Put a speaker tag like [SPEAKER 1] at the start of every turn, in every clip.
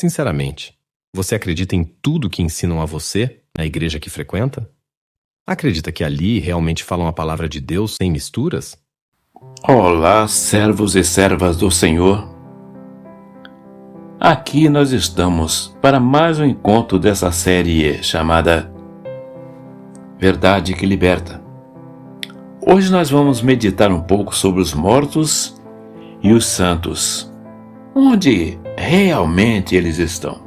[SPEAKER 1] Sinceramente, você acredita em tudo que ensinam a você na igreja que frequenta? Acredita que ali realmente falam a palavra de Deus sem misturas?
[SPEAKER 2] Olá, servos e servas do Senhor. Aqui nós estamos para mais um encontro dessa série chamada Verdade que Liberta. Hoje nós vamos meditar um pouco sobre os mortos e os santos, onde realmente eles estão.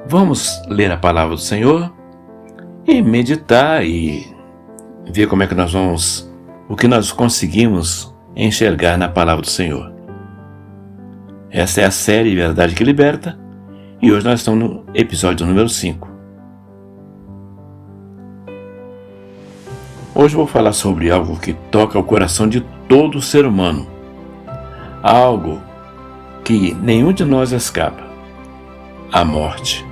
[SPEAKER 2] Vamos ler a palavra do Senhor e meditar e ver como é que o que nós conseguimos enxergar na palavra do Senhor. Essa é a série Verdade que Liberta e hoje nós estamos no episódio número 5. Hoje eu vou falar sobre algo que toca o coração de todo ser humano. Algo que nenhum de nós escapa. A morte.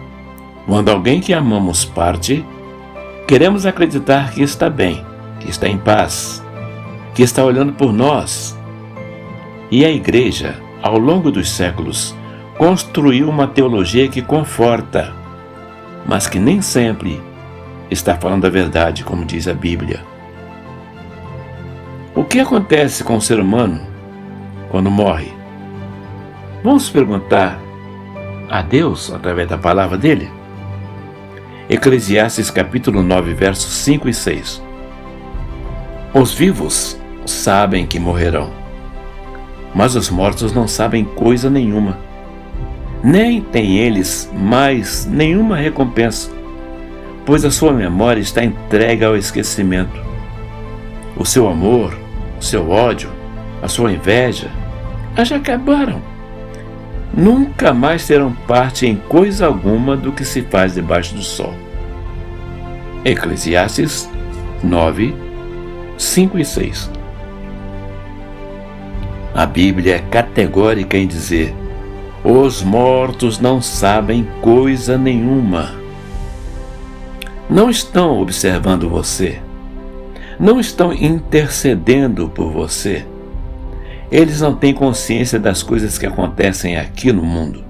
[SPEAKER 2] Quando alguém que amamos parte, queremos acreditar que está bem, que está em paz, que está olhando por nós. E a igreja, ao longo dos séculos, construiu uma teologia que conforta, mas que nem sempre está falando a verdade, como diz a Bíblia. O que acontece com o ser humano quando morre? Vamos perguntar a Deus através da palavra dele? Eclesiastes capítulo 9, versos 5 e 6. Os vivos sabem que morrerão, mas os mortos não sabem coisa nenhuma. Nem têm eles mais nenhuma recompensa, pois a sua memória está entregue ao esquecimento. O seu amor, o seu ódio, a sua inveja, já acabaram. Nunca mais terão parte em coisa alguma do que se faz debaixo do sol. Eclesiastes 9, 5 e 6. A Bíblia é categórica em dizer: os mortos não sabem coisa nenhuma. Não estão observando você. Não estão intercedendo por você. Eles não têm consciência das coisas que acontecem aqui no mundo.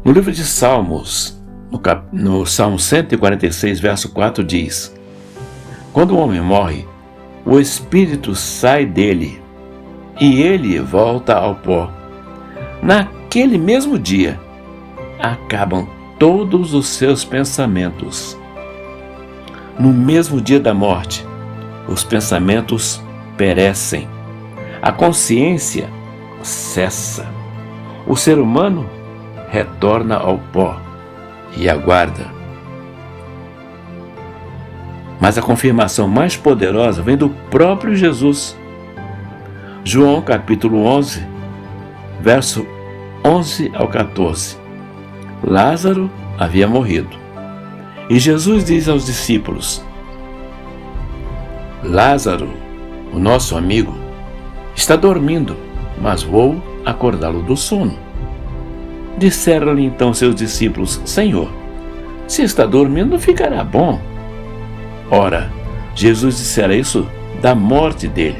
[SPEAKER 2] No livro de Salmos, no Salmo 146, verso 4, diz: quando o homem morre, o espírito sai dele e ele volta ao pó. Naquele mesmo dia, acabam todos os seus pensamentos. No mesmo dia da morte, os pensamentos perecem. A consciência cessa. O ser humano retorna ao pó e aguarda. Mas a confirmação mais poderosa vem do próprio Jesus. João capítulo 11, verso 11 ao 14. Lázaro havia morrido. E Jesus diz aos discípulos: Lázaro, o nosso amigo, está dormindo, mas vou acordá-lo do sono. Disseram-lhe então seus discípulos: Senhor, se está dormindo, ficará bom. Ora, Jesus dissera isso da morte dele,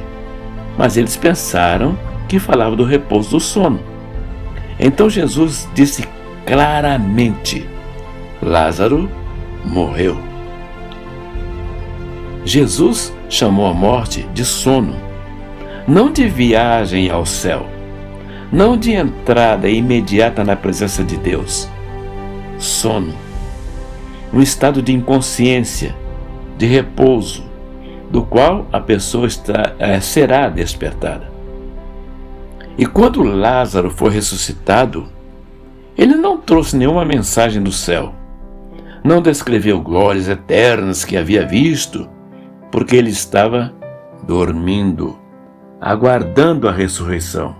[SPEAKER 2] mas eles pensaram que falava do repouso do sono. Então Jesus disse claramente: Lázaro morreu. Jesus chamou a morte de sono, não de viagem ao céu, não de entrada imediata na presença de Deus. Sono, um estado de inconsciência, de repouso, do qual a pessoa será despertada. E quando Lázaro foi ressuscitado, ele não trouxe nenhuma mensagem do céu, não descreveu glórias eternas que havia visto, porque ele estava dormindo, aguardando a ressurreição.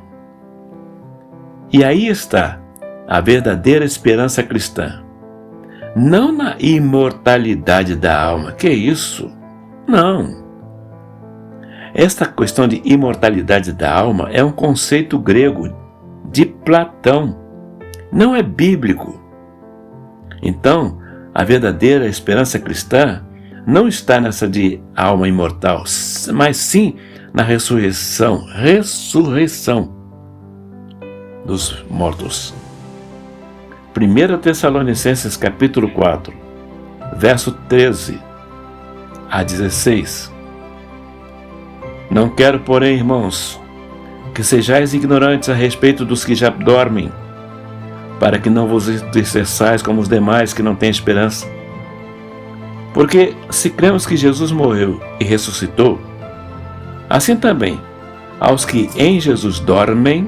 [SPEAKER 2] E aí está a verdadeira esperança cristã. Não na imortalidade da alma. Que isso? Não. Esta questão de imortalidade da alma é um conceito grego de Platão. Não é bíblico. Então, a verdadeira esperança cristã não está nessa de alma imortal, mas sim na ressurreição. Ressurreição. dos mortos. 1 Tessalonicenses capítulo 4, verso 13 a 16. Não quero, porém, irmãos, que sejais ignorantes a respeito dos que já dormem, para que não vos entristeçais como os demais que não têm esperança. Porque se cremos que Jesus morreu e ressuscitou, assim também, aos que em Jesus dormem,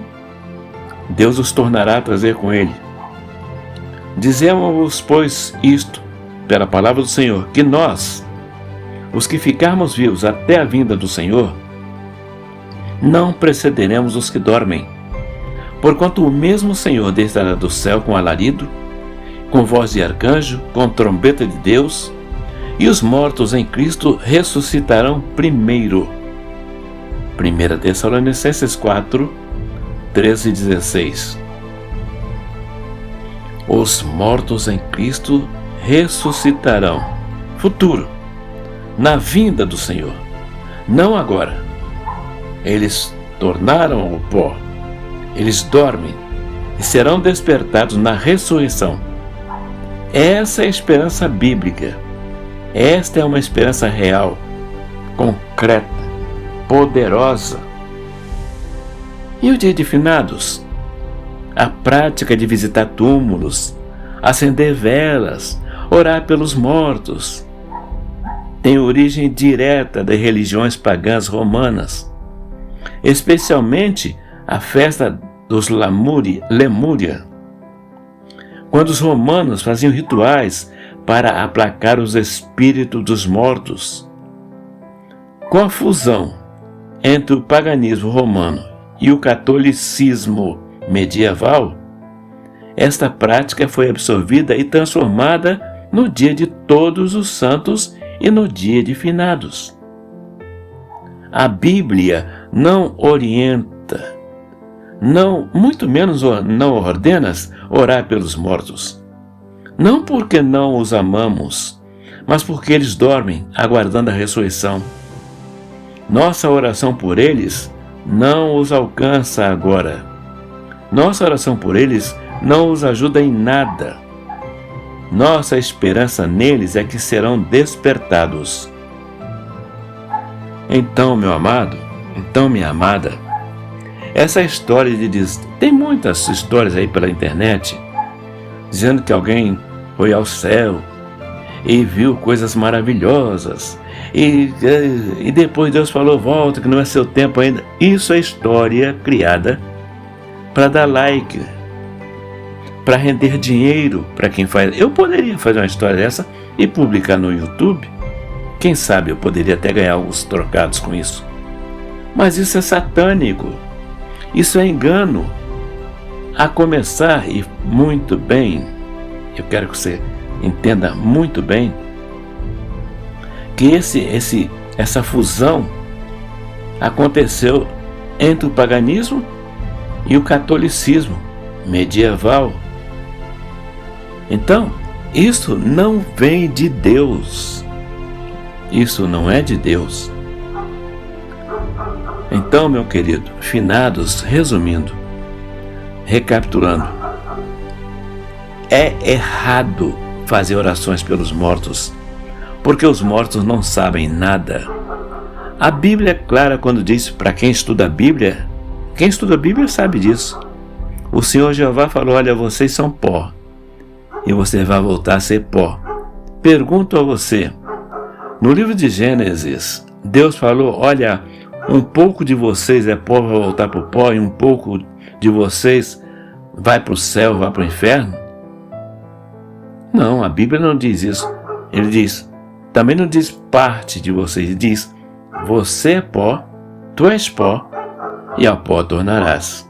[SPEAKER 2] Deus os tornará a trazer com ele. Dizemos-vos, pois, isto, pela palavra do Senhor, que nós, os que ficarmos vivos até a vinda do Senhor, não precederemos os que dormem. Porquanto o mesmo Senhor descerá do céu com alarido, com voz de arcanjo, com trombeta de Deus, e os mortos em Cristo ressuscitarão primeiro. 1 Tessalonicenses 4, 13 e 16. Os mortos em Cristo ressuscitarão. Futuro, na vinda do Senhor, não agora. Eles tornaram o pó, eles dormem e serão despertados na ressurreição. Essa é a esperança bíblica. Esta é uma esperança real, concreta, poderosa. E o dia de finados? A prática de visitar túmulos, acender velas, orar pelos mortos, tem origem direta das religiões pagãs romanas, especialmente a festa dos Lemúria, quando os romanos faziam rituais para aplacar os espíritos dos mortos. Com a fusão entre o paganismo romano e o catolicismo medieval, esta prática foi absorvida e transformada no dia de Todos os Santos e no dia de finados. A Bíblia não orienta, muito menos não ordena orar pelos mortos. Não porque não os amamos, mas porque eles dormem, aguardando a ressurreição. Nossa oração por eles não os alcança agora. Nossa oração por eles não os ajuda em nada. Nossa esperança neles é que serão despertados. Então, meu amado, minha amada, essa história tem muitas histórias aí pela internet, dizendo que alguém foi ao céu e viu coisas maravilhosas, e depois Deus falou, volta, que não é seu tempo ainda. Isso é história criada para dar like, para render dinheiro para quem faz. Eu poderia fazer uma história dessa e publicar no YouTube. Quem sabe eu poderia até ganhar alguns trocados com isso. Mas isso é satânico. Isso é engano. A começar, e muito bem, eu quero que você entenda muito bem, que essa fusão aconteceu entre o paganismo e o catolicismo medieval. Então, isso não vem de Deus. Isso não é de Deus. Então, meu querido, finados, resumindo, recapitulando, é errado fazer orações pelos mortos, porque os mortos não sabem nada. A Bíblia é clara quando diz, para quem estuda a Bíblia, quem estuda a Bíblia sabe disso. O Senhor Jeová falou, olha, vocês são pó, e você vai voltar a ser pó. Pergunto a você, no livro de Gênesis, Deus falou, olha, um pouco de vocês é pó, vai voltar para o pó, e um pouco de vocês vai para o céu, vai para o inferno? Não, a Bíblia não diz isso. Ele diz, também não diz parte de vocês, ele diz, você é pó, tu és pó, e ao pó tornarás.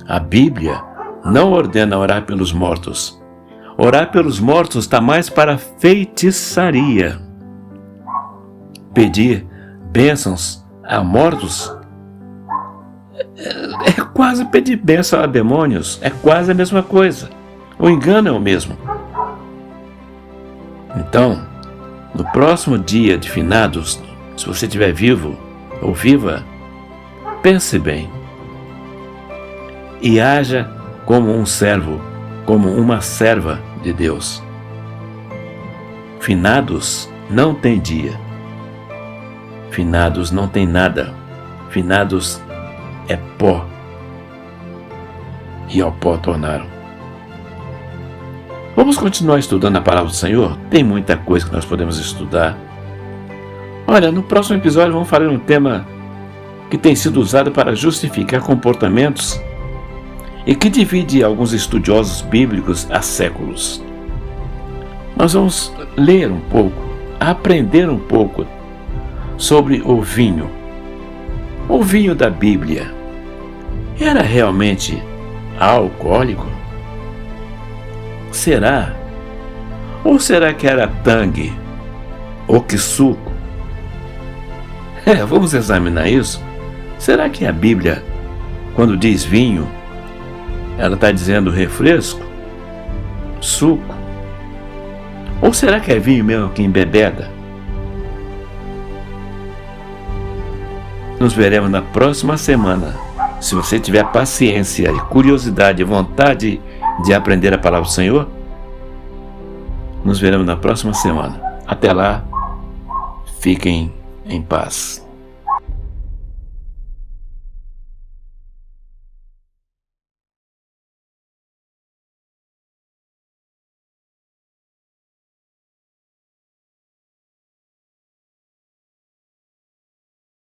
[SPEAKER 2] A Bíblia não ordena orar pelos mortos. Orar pelos mortos está mais para feitiçaria. Pedir bênçãos a mortos é quase pedir bênção a demônios. É quase a mesma coisa. O engano é o mesmo. Então, no próximo dia de finados, se você estiver vivo ou viva, pense bem. e haja como um servo, como uma serva de Deus. Finados não tem dia. Finados não tem nada. Finados é pó. E ao pó tornaram. Vamos continuar estudando a palavra do Senhor? Tem muita coisa que nós podemos estudar. Olha, no próximo episódio vamos falar de um tema que tem sido usado para justificar comportamentos e que divide alguns estudiosos bíblicos há séculos. Nós vamos ler um pouco, aprender um pouco sobre o vinho. O vinho da Bíblia era realmente alcoólico? Será? Ou será que era tangue? Ou que suco? Vamos examinar isso. Será que a Bíblia, quando diz vinho, ela está dizendo refresco? Suco? Ou será que é vinho mesmo que embebeda? Nos veremos na próxima semana. Se você tiver paciência e curiosidade e vontade de aprender a palavra do Senhor, nos veremos na próxima semana. Até lá, fiquem em paz.